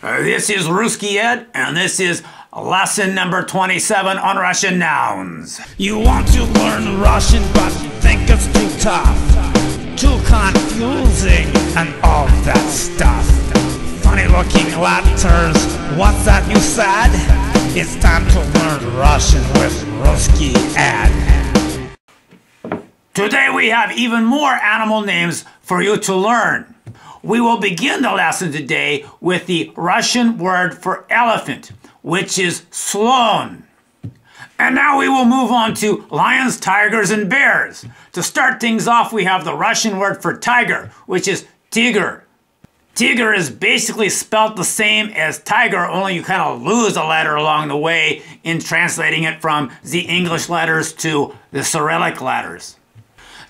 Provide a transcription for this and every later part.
This is Ruski Ed, and this is lesson number 27 on Russian nouns. You want to learn Russian, but think it's too tough, too confusing, and all that stuff. Funny looking letters, what's that you said? It's time to learn Russian with Ruski Ed. Today we have even more animal names for you to learn. We will begin the lesson today with the Russian word for elephant, which is slon. And now we will move on to lions, tigers, and bears. To start things off, we have the Russian word for tiger, which is tiger. Tiger is basically spelt the same as tiger, only you kind of lose a letter along the way in translating it from the English letters to the Cyrillic letters.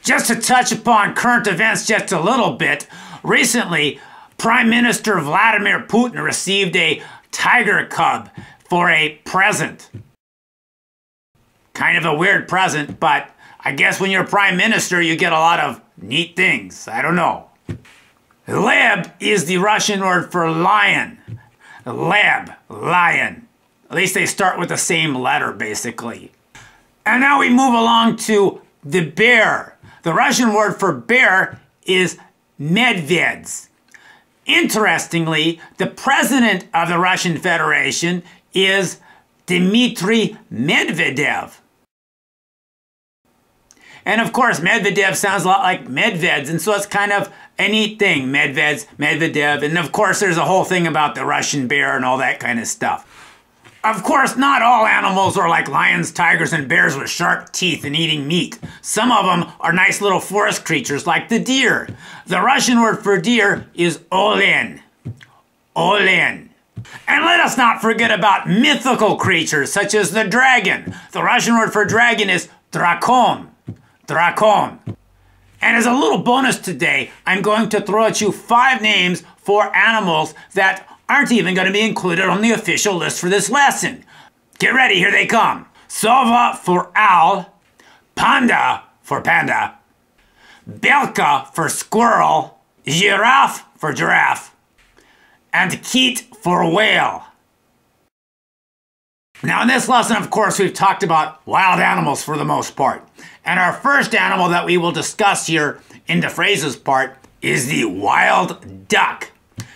Just to touch upon current events just a little bit, recently, Prime Minister Vladimir Putin received a tiger cub for a present. Kind of a weird present, but I guess when you're Prime Minister, you get a lot of neat things. I don't know. Leb is the Russian word for lion. Leb, lion. At least they start with the same letter, basically. And now we move along to the bear. The Russian word for bear is medveds. Interestingly, the president of the Russian Federation is Dmitry Medvedev. And of course, Medvedev sounds a lot like Medveds, and so it's kind of a neat thing, Medveds, Medvedev, and of course there's a whole thing about the Russian bear and all that kind of stuff. Of course, not all animals are like lions, tigers, and bears with sharp teeth and eating meat. Some of them are nice little forest creatures like the deer. The Russian word for deer is olen. Olen. And let us not forget about mythical creatures such as the dragon. The Russian word for dragon is drakon. Drakon. And as a little bonus today, I'm going to throw at you 5 names for animals that aren't even going to be included on the official list for this lesson. Get ready, here they come. Sova for owl, panda for panda, belka for squirrel, giraffe for giraffe, and kit for whale. Now in this lesson, of course, we've talked about wild animals for the most part. And our first animal that we will discuss here in the phrases part is the wild duck.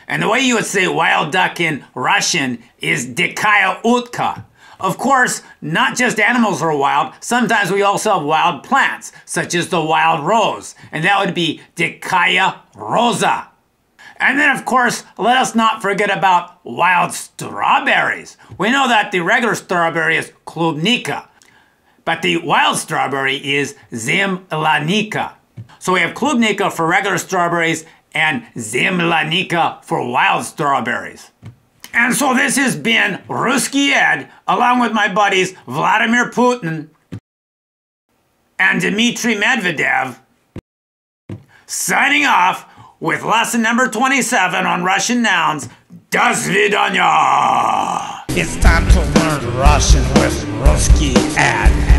And the way you would say wild duck in Russian is dikaya utka. Of course, not just animals are wild, sometimes we also have wild plants, such as the wild rose, and that would be dikaya rosa. And then, of course, let us not forget about wild strawberries. We know that the regular strawberry is klubnika, but the wild strawberry is zemlanika. So we have klubnika for regular strawberries and zemlanika for wild strawberries. And so this has been Ruski Ed, along with my buddies Vladimir Putin and Dmitry Medvedev, signing off with lesson number 27 on Russian nouns. Do svidaniya! It's time to learn Russian with Ruski Ed.